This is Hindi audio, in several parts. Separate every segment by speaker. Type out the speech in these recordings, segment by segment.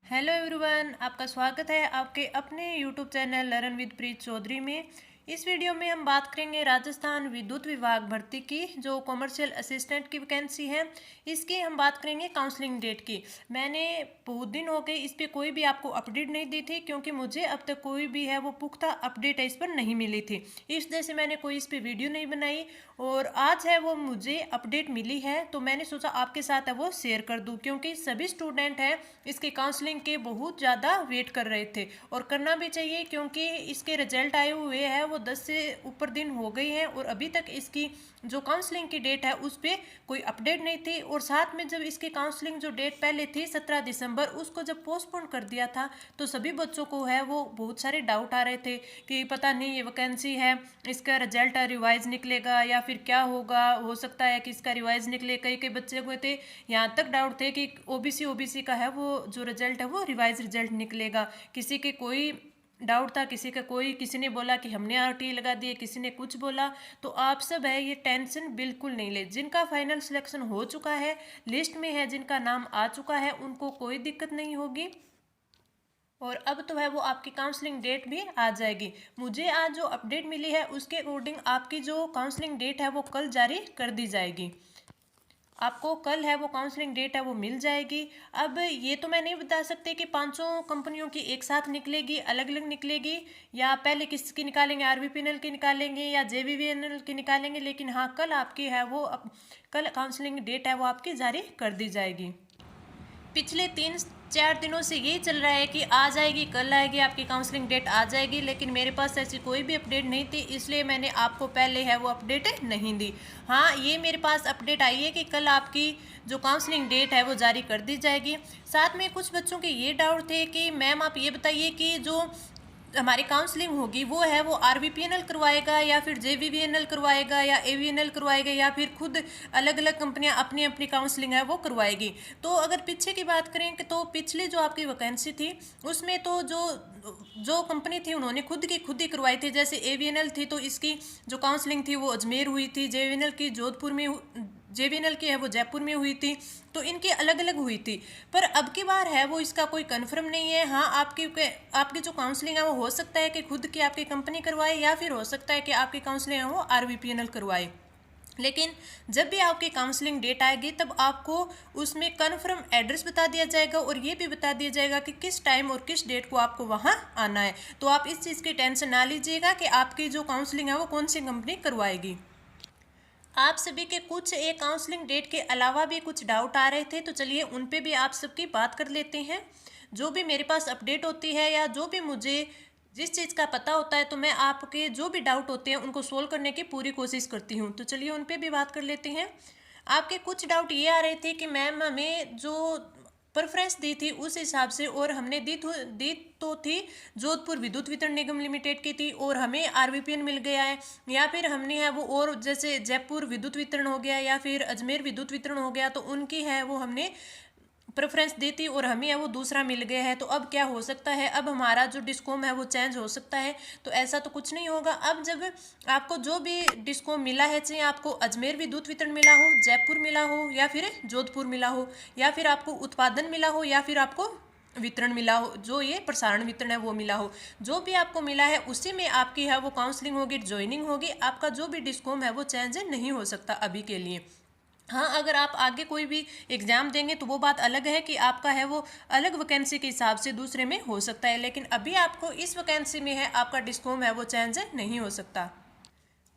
Speaker 1: हेलो एवरीवन, आपका स्वागत है आपके अपने यूट्यूब चैनल लर्न विद प्रीत चौधरी में। इस वीडियो में हम बात करेंगे राजस्थान विद्युत विभाग भर्ती की, जो कॉमर्शियल असिस्टेंट की वैकेंसी है। इसकी हम बात करेंगे काउंसलिंग डेट की। मैंने बहुत दिन हो गए इस पर कोई भी आपको अपडेट नहीं दी थी, क्योंकि मुझे अब तक कोई भी है वो पुख्ता अपडेट इस पर नहीं मिली थी। इस वजह से मैंने कोई इस पर वीडियो नहीं बनाई, और आज है वो मुझे अपडेट मिली है, तो मैंने सोचा आपके साथ है वो शेयर कर दूं, क्योंकि सभी स्टूडेंट हैं इसके काउंसलिंग के बहुत ज़्यादा वेट कर रहे थे, और करना भी चाहिए, क्योंकि इसके रिजल्ट आए हुए हैं वो 10 से ऊपर दिन हो गई हैं और अभी तक इसकी जो काउंसलिंग की डेट है उस पर कोई अपडेट नहीं थी। और साथ में जब इसकी काउंसलिंग जो डेट पहले थी 17 दिसंबर, उसको जब पोस्टपोन कर दिया था, तो सभी बच्चों को है वो बहुत सारे डाउट आ रहे थे कि पता नहीं ये वैकेंसी है, इसका रिजल्ट रिवाइज निकलेगा या फिर क्या होगा, हो सकता है कि इसका रिवाइज निकले। कई कई बच्चे हुए थे, यहाँ तक डाउट थे कि ओबीसी का है वो जो रिजल्ट है वो रिवाइज रिजल्ट निकलेगा। किसी के कोई डाउट था, किसी का कोई, किसी ने बोला कि हमने आरटीई लगा दिए, किसी ने कुछ बोला। तो आप सब है ये टेंशन बिल्कुल नहीं ले, जिनका फाइनल सिलेक्शन हो चुका है, लिस्ट में है, जिनका नाम आ चुका है, उनको कोई दिक्कत नहीं होगी। और अब तो है वो आपकी काउंसलिंग डेट भी आ जाएगी। मुझे आज जो अपडेट मिली है उसके अकॉर्डिंग आपकी जो काउंसलिंग डेट है वो कल जारी कर दी जाएगी। आपको कल है वो काउंसलिंग डेट है वो मिल जाएगी। अब ये तो मैं नहीं बता सकती कि पांचों कंपनियों की एक साथ निकलेगी, अलग अलग निकलेगी, या पहले किसकी निकालेंगे, आरवीपीएनएल की निकालेंगे या जेवीवीएनएल की निकालेंगे, लेकिन हाँ कल आपकी है वो कल काउंसलिंग डेट है वो आपकी जारी कर दी जाएगी। पिछले 3-4 दिनों से यही चल रहा है कि आ जाएगी, कल आएगी, आपकी काउंसलिंग डेट आ जाएगी, लेकिन मेरे पास ऐसी कोई भी अपडेट नहीं थी, इसलिए मैंने आपको पहले है वो अपडेट नहीं दी। हाँ, ये मेरे पास अपडेट आई है कि कल आपकी जो काउंसलिंग डेट है वो जारी कर दी जाएगी। साथ में कुछ बच्चों के ये डाउट थे कि मैम आप ये बताइए कि जो हमारी काउंसलिंग होगी वो है वो आरवीपीएनएल करवाएगा या फिर जेवीवीएनएल करवाएगा या एवीएनएल करवाएगा, या फिर खुद अलग अलग कंपनियां अपनी अपनी काउंसलिंग है वो करवाएगी। तो अगर पीछे की बात करें कि तो पिछली जो आपकी वैकेंसी थी उसमें तो जो जो कंपनी थी उन्होंने खुद ही करवाई थी। जैसे एवीएनएल थी तो इसकी जो काउंसलिंग थी वो अजमेर हुई थी, जेवीएनएल की जोधपुर में, जेवीएनएल की है वो जयपुर में हुई थी। तो इनकी अलग अलग हुई थी, पर अब की बार है वो इसका कोई कंफर्म नहीं है। हाँ, आपकी जो काउंसलिंग है वो हो सकता है कि खुद की आपकी कंपनी करवाए, या फिर हो सकता है कि आपकी काउंसलिंग है वो आरवीपीएनएल करवाए। लेकिन जब भी आपकी काउंसलिंग डेट आएगी तब आपको उसमें कन्फर्म एड्रेस बता दिया जाएगा, और ये भी बता दिया जाएगा कि किस टाइम और किस डेट को आपको वहाँ आना है। तो आप इस चीज़ की टेंशन ना लीजिएगा कि आपकी जो काउंसलिंग है वो कौन सी कंपनी करवाएगी। आप सभी के कुछ एक काउंसलिंग डेट के अलावा भी कुछ डाउट आ रहे थे, तो चलिए उन पे भी आप सबकी बात कर लेते हैं। जो भी मेरे पास अपडेट होती है या जो भी मुझे जिस चीज़ का पता होता है, तो मैं आपके जो भी डाउट होते हैं उनको सोल्व करने की पूरी कोशिश करती हूँ। तो चलिए उन पे भी बात कर लेते हैं। आपके कुछ डाउट ये आ रहे थे कि मैम हमें जो प्रेफरेंस दी थी उस हिसाब से, और हमने दी तो थी जोधपुर विद्युत वितरण निगम लिमिटेड की थी, और हमें आरवीपीएन मिल गया है, या फिर हमने है वो और जैसे जयपुर विद्युत वितरण हो गया या फिर अजमेर विद्युत वितरण हो गया, तो उनकी है वो हमने प्रेफरेंस दी थी और हमें है वो दूसरा मिल गया है। तो अब क्या हो सकता है, अब हमारा जो डिस्कॉम है वो चेंज हो सकता है। तो ऐसा तो कुछ नहीं होगा। अब जब आपको जो भी डिस्कॉम मिला है, चाहे आपको अजमेर विद्युत वितरण मिला हो, जयपुर मिला हो, या फिर जोधपुर मिला हो, या फिर आपको उत्पादन मिला हो, या फिर आपको वितरण मिला हो, जो ये प्रसारण वितरण है वो मिला हो, जो भी आपको मिला है उसी में आपकी है वो काउंसलिंग होगी, ज्वाइनिंग होगी। आपका जो भी डिस्कॉम है वो चेंज नहीं हो सकता अभी के लिए। हाँ, अगर आप आगे कोई भी एग्ज़ाम देंगे तो वो बात अलग है कि आपका है वो अलग वैकेंसी के हिसाब से दूसरे में हो सकता है, लेकिन अभी आपको इस वैकेंसी में है आपका डिस्कॉम है वो चेंज नहीं हो सकता।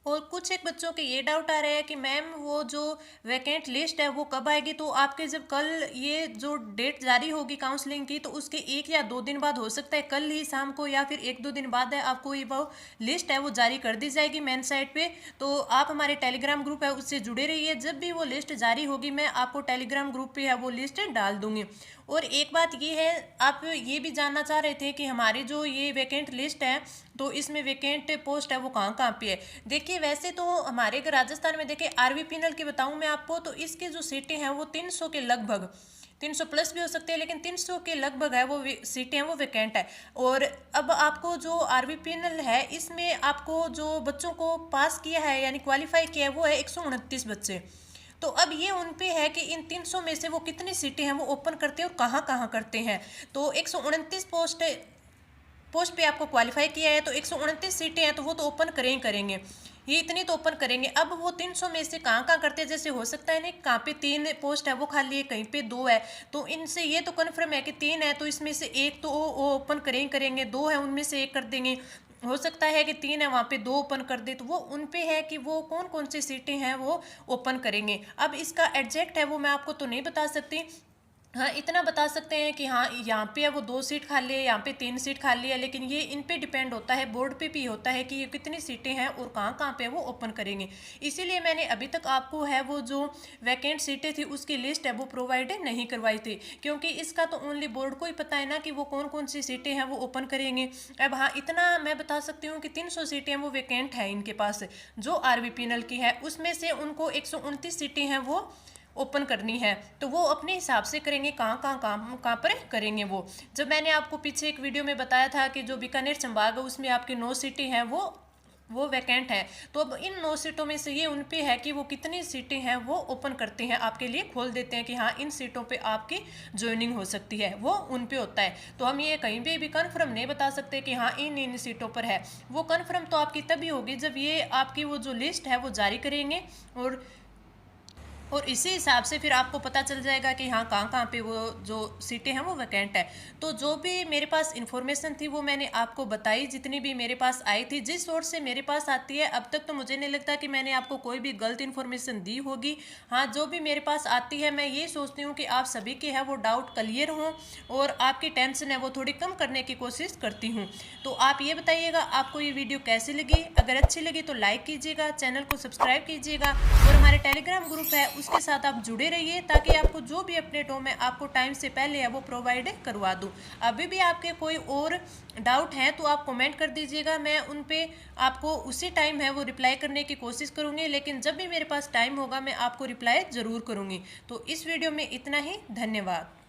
Speaker 1: और कुछ एक बच्चों के ये डाउट आ रहे हैं कि मैम वो जो वैकेंट लिस्ट है वो कब आएगी। तो आपके जब कल ये जो डेट जारी होगी काउंसलिंग की, तो उसके 1 या 2 दिन बाद, हो सकता है कल ही शाम को या फिर 1-2 दिन बाद है, आपको ये वो लिस्ट है वो जारी कर दी जाएगी मेन साइट पे। तो आप हमारे टेलीग्राम ग्रुप है उससे जुड़े रहिए, जब भी वो लिस्ट जारी होगी मैं आपको टेलीग्राम ग्रुप पे है वो लिस्ट डाल दूंगी। और एक बात ये है, आप ये भी जानना चाह रहे थे कि हमारी जो ये वैकेंट लिस्ट है तो इसमें वैकेंट पोस्ट है वो कहाँ कहाँ पे है। देखिए, वैसे तो हमारे अगर राजस्थान में देखिए आरवीपीएनएल की बताऊँ मैं आपको, तो इसके जो सीटें हैं वो 300 के लगभग, 300 प्लस भी हो सकते हैं, लेकिन 300 के लगभग है वो सीटें हैं वो वैकेंट है। और अब आपको जो आरवीपीएनएल है इसमें आपको जो बच्चों को पास किया है यानी क्वालिफाई किया है वो है 129 बच्चे। तो अब ये उन पे है कि इन 300 में से वो कितनी सीटें हैं वो ओपन करते हैं और कहाँ कहाँ करते हैं। तो 129 पोस्ट पे आपको क्वालिफाई किया है तो 129 सीटें हैं तो वो तो ओपन करेंगे, ये इतनी तो ओपन करेंगे। अब वो 300 में से कहाँ कहाँ करते हैं, जैसे हो सकता है ना कहाँ पे 3 पोस्ट है वो खाली है, कहीं पे 2 है, तो इनसे ये तो कन्फर्म है कि 3 है तो इसमें से एक तो वो ओपन करेंगे, 2 है उनमें से एक कर देंगे। हो सकता है कि 3 है वहाँ पे 2 ओपन कर दे, तो वो उन पे है कि वो कौन कौन सी सीटें हैं वो ओपन करेंगे। अब इसका एग्जैक्ट है वो मैं आपको तो नहीं बता सकती, हाँ इतना बता सकते हैं कि हाँ यहाँ पे है वो 2 सीट खाली है, यहाँ पे 3 सीट खाली है, लेकिन ये इन पे डिपेंड होता है, बोर्ड पे भी होता है कि ये कितनी सीटें हैं और कहाँ कहाँ पे वो ओपन करेंगे। इसीलिए मैंने अभी तक आपको है वो जो वैकेंट सीटें थी उसकी लिस्ट है वो प्रोवाइड नहीं करवाई थी, क्योंकि इसका तो ओनली बोर्ड को ही पता है ना कि वो कौन कौन सी सीटें हैं वो ओपन करेंगे। अब हाँ इतना मैं बता सकती हूँ कि 300 सीटें वो वैकेंट है इनके पास जो आरवीपी नल की है, उसमें से उनको 129 सीटें हैं वो ओपन करनी है, तो वो अपने हिसाब से करेंगे कहाँ पर करेंगे। वो जब मैंने आपको पीछे एक वीडियो में बताया था कि जो बीकानेर संभाग है उसमें आपकी 9 सीटें हैं वो वैकेंट है, तो अब इन 9 सीटों में से ये उन पे है कि वो कितनी सीटें हैं वो ओपन करते हैं, आपके लिए खोल देते हैं कि हाँ इन सीटों पे आपकी ज्वाइनिंग हो सकती है, वो उन पे होता है। तो हम ये कहीं पे भी कन्फर्म नहीं बता सकते कि हाँ इन सीटों पर है, वो कन्फर्म तो आपकी तभी होगी जब ये आपकी वो जो लिस्ट है वो जारी करेंगे, और इसी हिसाब से फिर आपको पता चल जाएगा कि हाँ कहाँ पे वो जो सीटें हैं वो वैकेंट है। तो जो भी मेरे पास इन्फॉर्मेशन थी वो मैंने आपको बताई, जितनी भी मेरे पास आई थी, जिस सोर्स से मेरे पास आती है, अब तक तो मुझे नहीं लगता कि मैंने आपको कोई भी गलत इन्फॉर्मेशन दी होगी। हाँ जो भी मेरे पास आती है मैं ये सोचती हूँ कि आप सभी के है वो डाउट क्लियर हों और आपकी टेंशन है वो थोड़ी कम करने की कोशिश करती हूँ। तो आप ये बताइएगा आपको ये वीडियो कैसी लगी, अगर अच्छी लगी तो लाइक कीजिएगा, चैनल को सब्सक्राइब कीजिएगा और हमारे टेलीग्राम ग्रुप है उसके साथ आप जुड़े रहिए ताकि आपको जो भी अपडेट हो मैं आपको टाइम से पहले है वो प्रोवाइड करवा दूं। अभी भी आपके कोई और डाउट हैं तो आप कमेंट कर दीजिएगा, मैं उन पे आपको उसी टाइम है वो रिप्लाई करने की कोशिश करूंगी, लेकिन जब भी मेरे पास टाइम होगा मैं आपको रिप्लाई ज़रूर करूंगी। तो इस वीडियो में इतना ही, धन्यवाद।